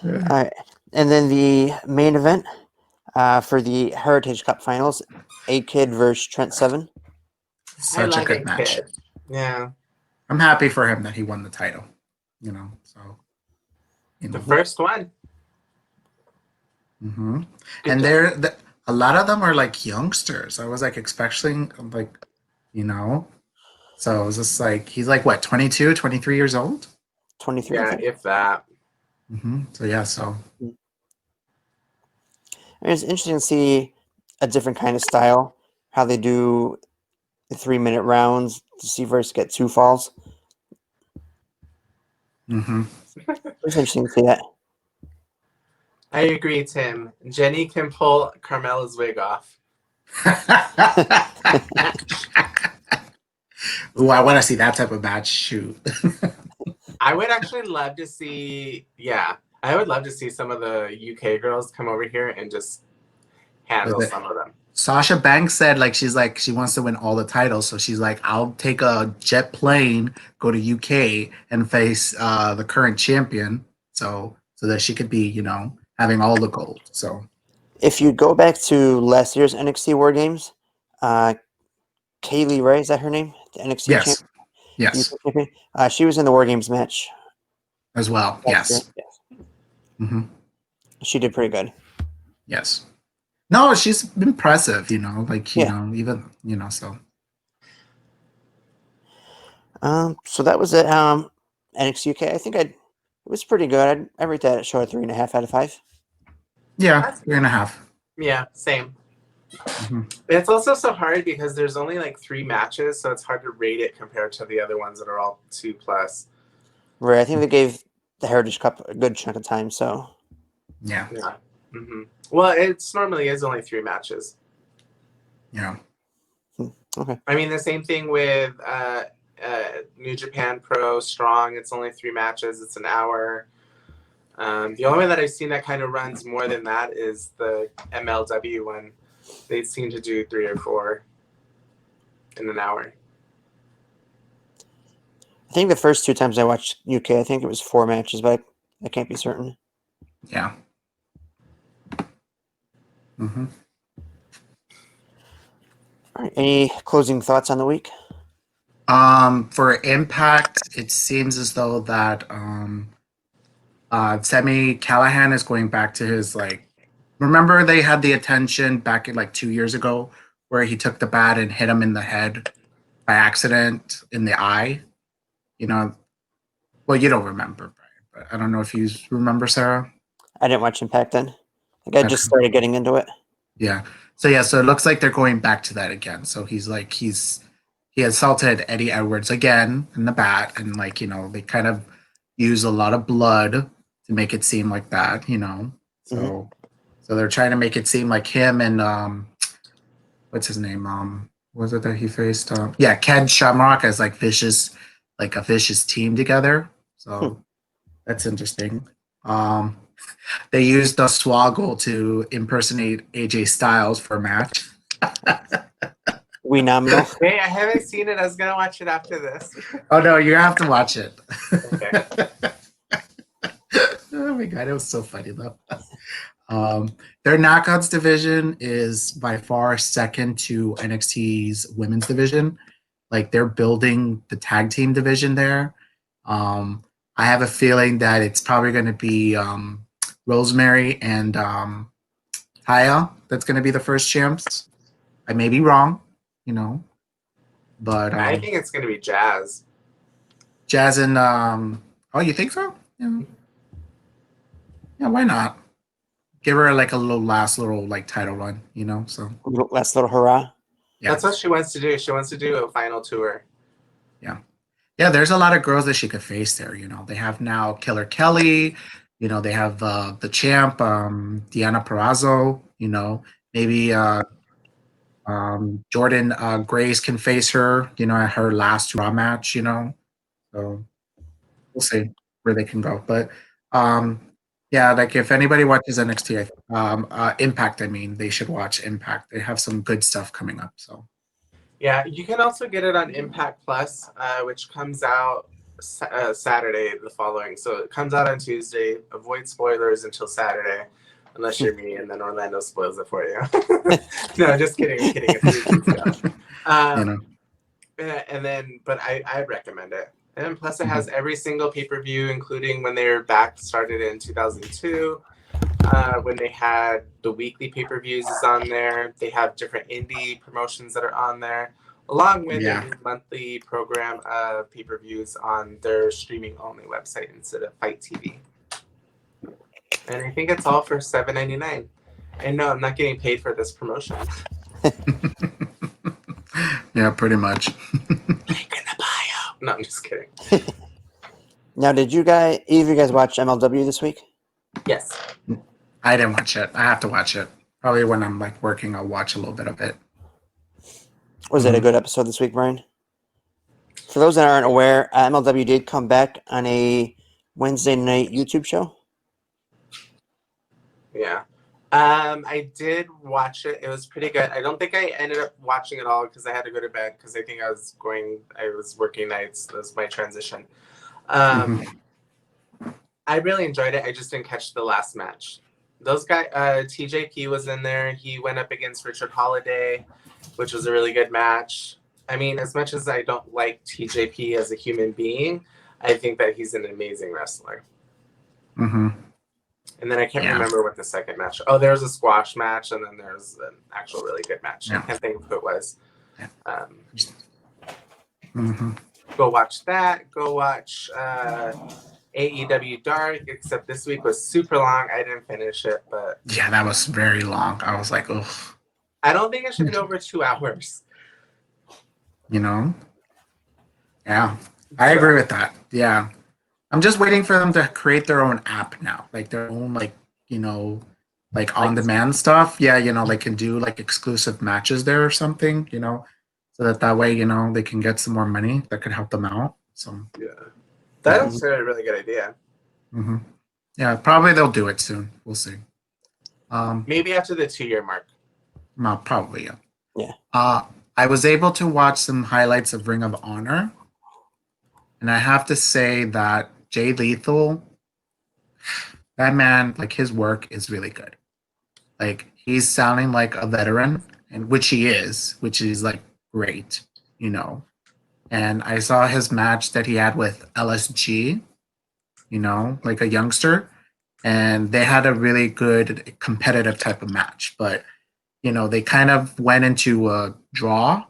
All right. And then the main event for the Heritage Cup Finals, A-Kid versus Trent Seven. I Such a love good a match. kid. Yeah. I'm happy for him that he won the title. So The first one. Mm-hmm. Good And job. a lot of them are like youngsters. I was like expecting like, so it was just like he's like what, 22, 23 years old? 23, I Yeah, think. if that. So yeah, so And it's interesting to see a different kind of style, how they do the 3-minute rounds to see versus get 2 falls. mm-hmm. It's interesting to see that. I agree, Tim. Jenny can pull Carmela's wig off. Ooh, I want to see that type of match. Shoot. I would actually love to see, I would love to see some of the UK girls come over here and just handle some of them. Sasha Banks said she wants to win all the titles, so she's like, I'll take a jet plane, go to UK, and face the current champion, so that she could be, having all the gold. So If you go back to last year's NXT War Games, Kaylee Ray, is that her name? The NXT yes, champion? She was in the War Games match as well. last year. Yes. Yes. Mm-hmm. She did pretty good. Yes. No, she's impressive. Yeah. Even so. So that was it. NXT UK. I think it was pretty good. I rate that show a 3.5 out of 5. Yeah, That's 3.5. Yeah, same. Mm-hmm. It's also so hard because there's only like 3 matches, so it's hard to rate it compared to the other ones that are all 2+. Right. I think they gave the Heritage Cup a good chunk of time. So Yeah. Yeah. Mm-hmm. Well, it's normally is only 3 matches. Yeah. okay. I mean, the same thing with New Japan Pro Strong. It's only 3 matches. It's an hour. The only one that I've seen that kind of runs more than that is the MLW one. They seem to do 3 or 4 in an hour. I think the first 2 times I watched UK, I think it was 4 matches, but I can't be certain. Yeah. Mm-hmm. All right. Any closing thoughts on the week? For Impact, it seems as though that Semi Callahan is going back to his remember they had the attention back in 2 years ago where he took the bat and hit him in the head by accident in the eye. Well, you don't remember, Brian, but I don't know if you remember, Sarah. I didn't watch Impact then. I think I just started getting into it. Yeah. So it looks like they're going back to that again. So he assaulted Eddie Edwards again in the bat, and they kind of use a lot of blood to make it seem like that, So Mm-hmm. so they're trying to make it seem like him and what's his name? Was it that he faced Ken Shamrock as a vicious team together. So that's interesting. They used the Swoggle to impersonate AJ Styles for a match. We nominal. Hey, I haven't seen it. I was going to watch it after this. Oh, no, you have to watch it. Okay. Oh, my God. It was so funny, though. Their Knockouts division is by far second to NXT's women's division. They're building the tag team division there. I have a feeling that it's probably going to be Rosemary and Taya that's going to be the first champs. I may be wrong, but I think it's going to be Jazz. Jazz and oh, you think so? Yeah. Yeah, why not? Give her a last little title run, So Last little hurrah. yeah. That's what she wants to do. She wants to do a final tour. Yeah. Yeah, there's a lot of girls that she could face there, They have now Killer Kelly, they have the champ, Deanna Perrazzo, maybe Jordan Grace can face her, at her last Raw match, So we'll see where they can go. But yeah, if anybody watches NXT, Impact, I mean, they should watch Impact. They have some good stuff coming up. So Yeah, you can also get it on Impact Plus, which comes out Saturday the following. So it comes out on Tuesday. Avoid spoilers until Saturday, unless you're me, and then Orlando spoils it for you. No, just kidding. I'm kidding. It's 3 weeks ago. You know. And then, but I recommend it. And plus, it Mhm. has every single pay-per-view, including when they were back, started in 2002. When they had the weekly pay-per-views is on there. They have different indie promotions that are on there, along with Yeah. a monthly program of pay-per-views on their streaming-only website instead of Fight TV. And I think it's all for $7.99. And no, I'm not getting paid for this promotion. Yeah, pretty much. Link in the bio. No, I'm just kidding. Now, did you guys, either of you guys watch MLW this week? Yes. I didn't watch it. I have to watch it. Probably when I'm like working, I'll watch a little bit of it. Was it a good episode this week, Brian? For those that aren't aware, MLW did come back on a Wednesday night YouTube show. Yeah. I did watch it. It was pretty good. I don't think I ended up watching it all because I had to go to bed because I think I was working nights. That was my transition. I really enjoyed it. I just didn't catch the last match. Those guys, TJP was in there. He went up against Richard Holiday, which was a really good match. I mean, as much as I don't like TJP as a human being, I think that he's an amazing wrestler. Mm-hmm. And then I can't remember what the second match. Oh, there was a squash match, and then there's an actual really good match. I can't think of who it was. Go watch that. Go watch AEW Dark, except this week was super long. I didn't finish it, but yeah, that was very long. I was like, ugh. I don't think it should go over 2 hours. You know? Yeah, I agree with that. Yeah. I'm just waiting for them to create their own app now, like their own, like, you know, like on-demand stuff. Yeah, you know, they can do like exclusive matches there or something, you know, so that way, you know, they can get some more money that could help them out. So yeah, that's a really good idea. Yeah, probably they'll do it soon. We'll see. Maybe after the 2-year mark. Probably, yeah. Yeah. I was able to watch some highlights of Ring of Honor, and I have to say that Jay Lethal, that man, like his work is really good. Like he's sounding like a veteran, and which he is, which is like great, you know. And I saw his match that he had with LSG, you know, like a youngster, and they had a really good competitive type of match. But you know, they kind of went into a draw,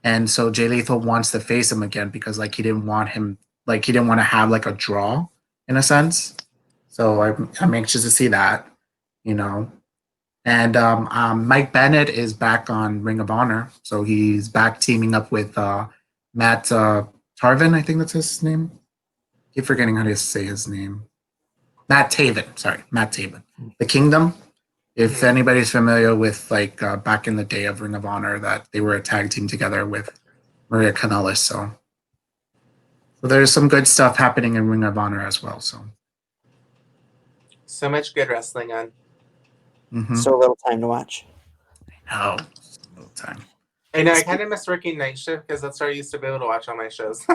and so Jay Lethal wants to face him again because like he didn't want to have like a draw in a sense. So I'm anxious to see that, you know. And Mike Bennett is back on Ring of Honor, so he's back teaming up with Matt Tarvin, I think that's his name. I keep forgetting how to say his name. Matt Taven, sorry, Matt Taven. The Kingdom. If anybody's familiar with like back in the day of Ring of Honor, that they were a tag team together with Maria Kanellis. So there's some good stuff happening in Ring of Honor as well. So much good wrestling on. So little time to watch. Oh, little time. I know, I kind of miss working night shift because that's where I used to be able to watch all my shows.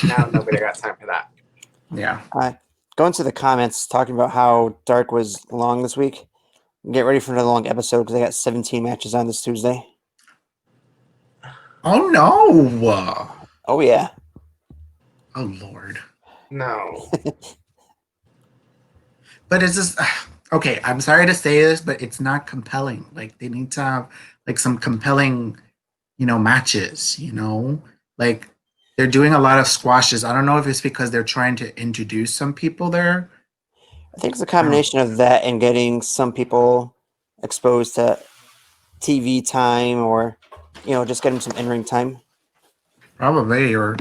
Now nobody got time for that. Yeah. Going to the comments talking about how Dark was long this week. Get ready for another long episode because they got 17 matches on this Tuesday. Oh no! Oh yeah. Oh Lord. No. But it's just okay. I'm sorry to say this, but it's not compelling. Like they need to have like some compelling, you know, matches. You know, like they're doing a lot of squashes. I don't know if it's because they're trying to introduce some people there. I think it's a combination of that and getting some people exposed to TV time or, you know, just getting some in-ring time. Probably, or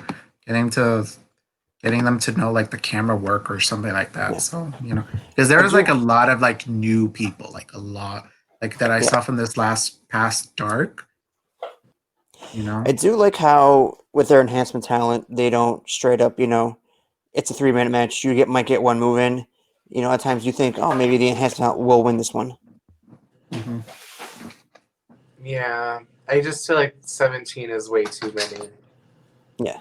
getting them to know like the camera work or something like that. Yeah. So, you know, because there's like a lot of like new people, like a lot like that I saw from this past Dark. You know, I do like how with their enhancement talent, they don't straight up, you know, it's a 3-minute match. You might get one move in. You know, at times you think, oh, maybe the enhancement talent will win this one. Yeah. I just feel like 17 is way too many. Yeah.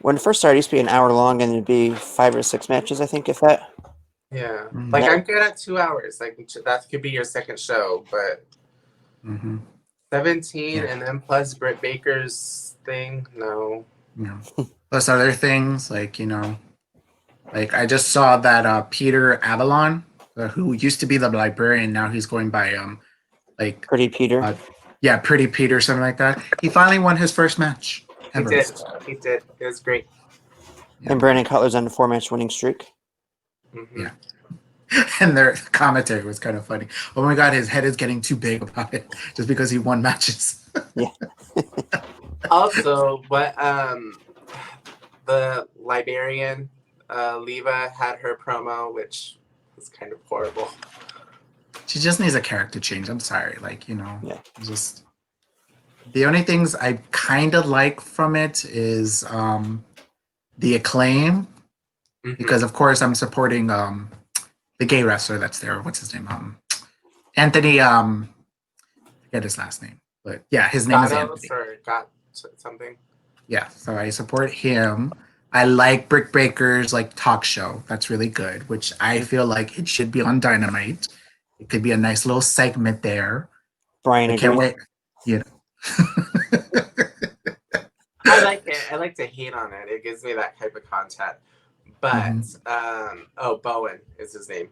When it first started, it used to be an hour long, and it'd be 5 or 6 matches, I think, if that. Yeah. Mhm. Like, Yeah. I'm good at 2 hours. Like, that could be your second show, but Mm-hmm. 17 Yeah. and then plus Britt Baker's thing, no. Yeah. Plus other things like, like I just saw that Peter Avalon, who used to be the librarian, now he's going by like Pretty Peter. yeah, Pretty Peter, something like that. He finally won his first match He ever. did. He did. It was great. And Brandon Cutler's on a 4-match winning streak. Mm-hmm. Yeah. And their commentary was kind of funny. Oh my god, his head is getting too big about it just because he won matches. Yeah. Also, what the librarian Leva had her promo, which was kind of horrible. She just needs a character change. I'm sorry. Like, Yeah. just the only things I kind of like from it is the acclaim, Mhm. because of course I'm supporting the gay wrestler that's there. What's his name? Anthony. Forget his last name, but yeah, his name is Anthony. Or got something. Yeah, so I support him. I like Brick Breaker's like talk show. That's really good, which I feel like it should be on Dynamite. It could be a nice little segment there. Brian I can't agrees. wait. You know. I like it. I like to hate on it. It gives me that type of content. But Bowen is his name.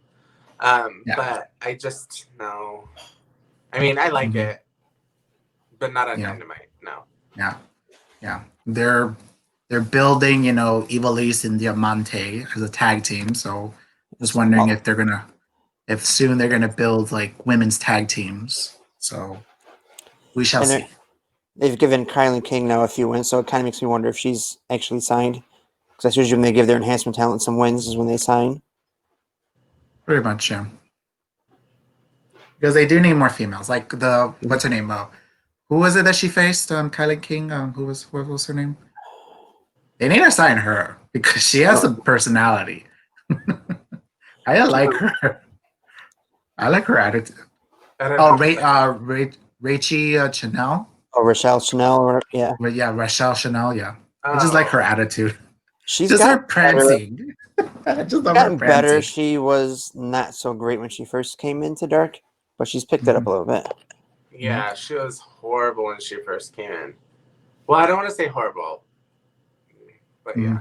Yeah. But I just no. I mean, I like Mhm. it, but not on Yeah. Dynamite. No. Yeah. They're building, Evil East and Diamante as a tag team. So just wondering if soon they're gonna build like women's tag teams. So we shall And see. they've given Kylie King now a few wins, so it kind of makes me wonder if she's actually signed. Because that's usually when they give their enhancement talent some wins is when they sign. Pretty much, yeah. Because they do need more females. Like what's her name? Who was it that she faced? Kylie King. What was her name? They need to sign her because she has some personality. I like her. I like her attitude. I don't Oh, know. Rachie Chanel. Oh, Rochelle Chanel, or yeah. But yeah, Rachel Chanel. Yeah, I just like her attitude. She's Just her gotten better. prancing. I just love her Gotten better. prancing. She was not so great when she first came into Dark, but she's picked it up a little bit. Yeah, she was horrible when she first came in. Well, I don't want to say horrible, but yeah.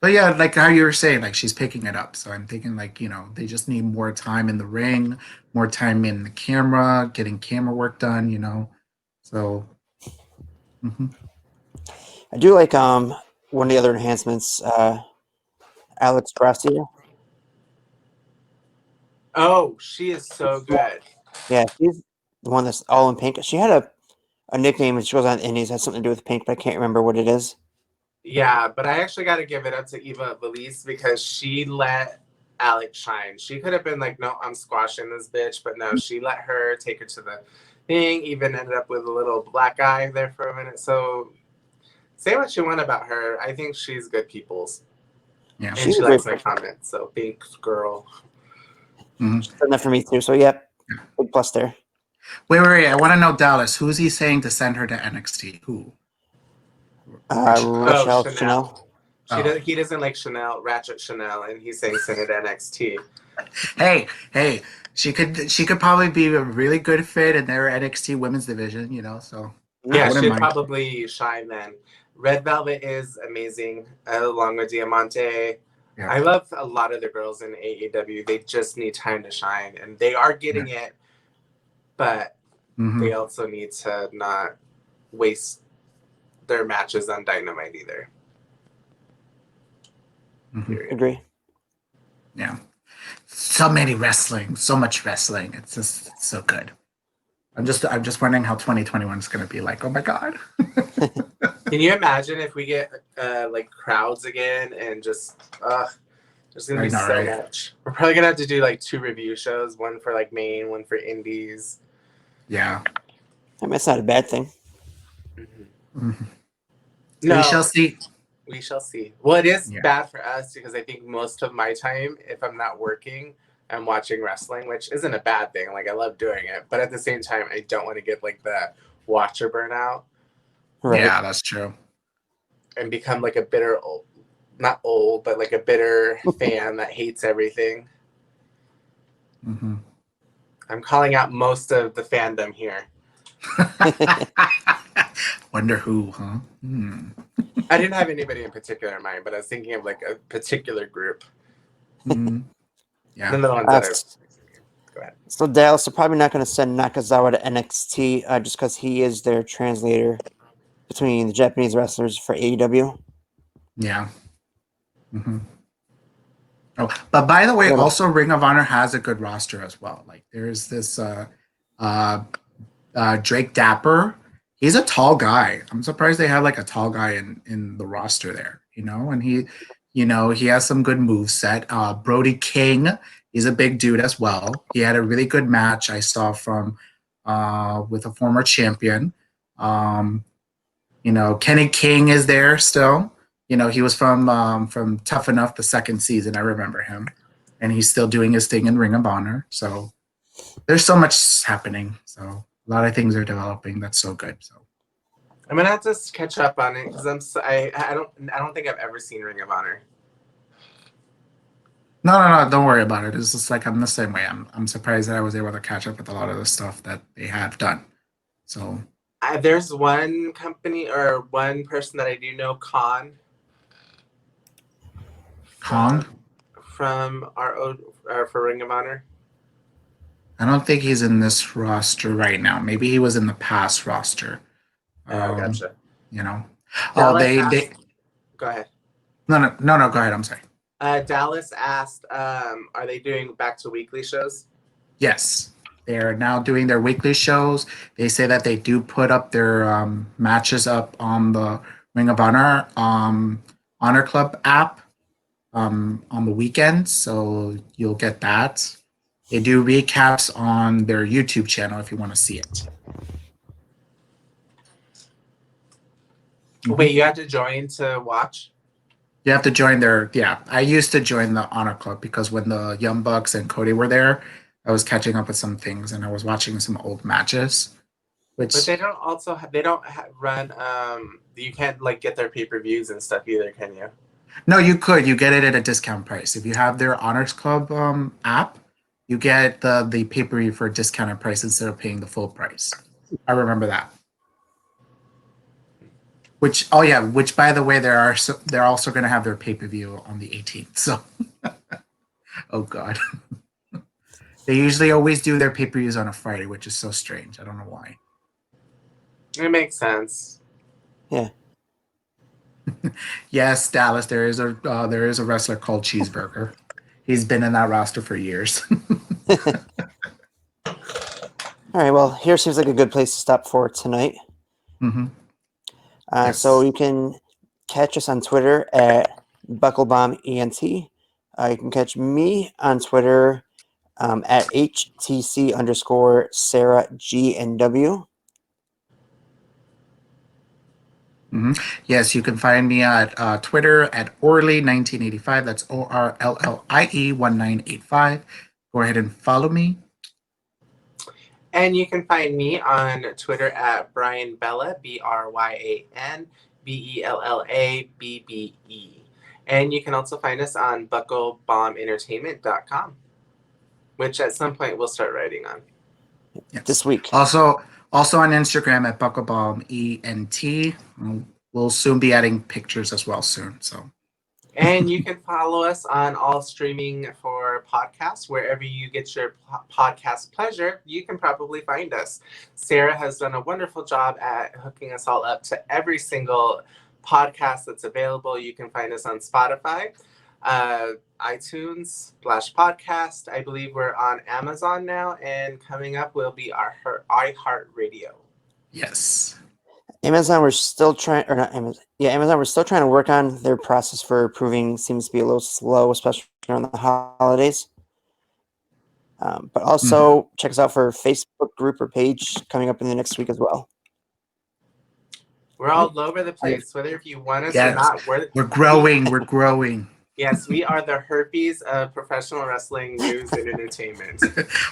But yeah, like how you were saying, like she's picking it up. So I'm thinking like, they just need more time in the ring, more time in the camera, getting camera work done. So I do like one of the other enhancements, Alex Gracia. Oh, she is so good. Yeah, she's the one that's all in pink. She had a nickname and she goes on Indies, has something to do with pink, but I can't remember what it is. Yeah, but I actually got to give it up to Eva Valise because she let Alex shine. She could have been like, no, I'm squashing this bitch, but no, she let her take her to the thing, even ended up with a little black eye there for a minute. So say what you want about her. I think she's good people's. yeah. And She's she a likes great my comments. So thanks, girl. She's done that for me too. So yep, big plus there. Wait. I want to know, Dallas. Who's he saying to send her to NXT? Who? Rochelle Chanel. He doesn't like Ratchet Chanel, and he's saying send it to NXT. Hey, she could probably be a really good fit in their NXT women's division, so Yeah, she'd mind. probably shine then. Red Velvet is amazing, along with Diamante. Yeah. I love a lot of the girls in AEW. They just need time to shine, and they are getting it, but they also need to not waste their matches on Dynamite either. Agree. Yeah. So much wrestling. It's so good. I'm just wondering how 2021 is going to be like. Oh my god. Can you imagine if we get like crowds again and just there's gonna be so much. We're probably gonna have to do like 2 review shows, one for like Maine, one for Indies. Yeah. I mean, that's not a bad thing. No, we shall see. We shall see. Well, it is bad for us because I think most of my time, if I'm not working, I'm watching wrestling, which isn't a bad thing. Like I love doing it, but at the same time, I don't want to get like the watcher burnout Right. Yeah, that's true. and become like a bitter, not old, but like a bitter fan that hates everything. Mm-hmm. I'm calling out most of the fandom here. Wonder who, huh? I didn't have anybody in particular in mind, but I was thinking of like a particular group. Yeah. None of the ones that are. Go ahead. So Dallas are probably not going to send Nakazawa to NXT just because he is their translator between the Japanese wrestlers for AEW. Yeah. Mm-hmm. Oh, but by the way, also Ring of Honor has a good roster as well. Like there's this Drake Dapper. He's a tall guy. I'm surprised they have like a tall guy in the roster there, and he has some good moves set. Brody King, he's a big dude as well. He had a really good match I saw from with a former champion. Kenny King is there still. He was from Tough Enough the second season. I remember him, and he's still doing his thing in Ring of Honor. So there's so much happening. So a lot of things are developing. That's so good. So I'm gonna have to catch up on it because I don't think I've ever seen Ring of Honor. no, don't worry about it. It's just like I'm the same way. I'm surprised that I was able to catch up with a lot of the stuff that they have done. So There's one company or one person that I do know, Khan. Kong. From for Ring of Honor. I don't think he's in this roster right now. Maybe he was in the past roster. Gotcha. They. Go ahead. No. Go ahead. I'm sorry. Dallas asked, are they doing back to weekly shows? Yes, they are now doing their weekly shows. They say that they do put up their matches up on the Ring of Honor Honor Club app on the weekends, so you'll get that. They do recaps on their YouTube channel if you want to see it. Wait, you have to join to watch? You have to join their, yeah. I used to join the Honor Club because when the Young Bucks and Cody were there, I was catching up with some things and I was watching some old matches. But they don't run. You can't like get their pay-per-views and stuff either, can you? No, you could. You get it at a discount price if you have their Honors Club app. You get the pay-per-view for a discounted price instead of paying the full price. I remember that. Which by the way, they're also going to have their pay-per-view on the 18th. So, oh god, they usually always do their pay-per-views on a Friday, which is so strange. I don't know why. It makes sense. Yeah. Yes, Dallas. There is a wrestler called Cheeseburger. He's been in that roster for years. All right. Well, here seems like a good place to stop for tonight. Mm-hmm. Yes. So you can catch us on Twitter at BuckleBombENT. You can catch me on Twitter at HTC_SarahGNW. Mm-hmm. Yes, you can find me at Twitter at Orly1985. That's ORLLIE1985. Go ahead and follow me. And you can find me on Twitter at Brian Bella, BryanBellaBBE. And you can also find us on BuckleBombEntertainment.com, which at some point we'll start writing on. Yes. This week. Also on Instagram at BuckleBombENT. We'll soon be adding pictures as well soon. So. And you can follow us on all streaming for podcasts. Wherever you get your podcast pleasure, you can probably find us. Sarah has done a wonderful job at hooking us all up to every single podcast that's available. You can find us on Spotify, iTunes /podcast. I believe we're on Amazon now, and coming up will be our iHeartRadio. Yes. Amazon, we're still trying, or not Amazon. Yeah, Amazon, we're still trying to work on their process for approving. Seems to be a little slow, especially around the holidays. But also check us out for Facebook group or page coming up in the next week as well. We're all over the place, whether if you want us or not. We're growing. We're growing. Yes, we are the herpes of professional wrestling news and entertainment.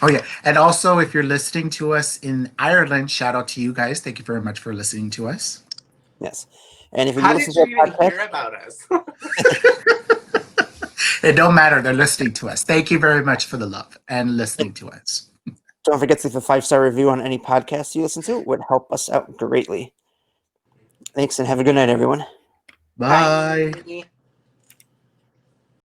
Oh yeah, and also if you're listening to us in Ireland, shout out to you guys. Thank you very much for listening to us. Yes. And if you How listen did to you our even podcast, hear about us? It don't matter. They're listening to us. Thank you very much for the love and listening to us. don't forget to leave a 5-star review on any podcast you listen to. It would help us out greatly. Thanks and have a good night, everyone. Bye. Bye.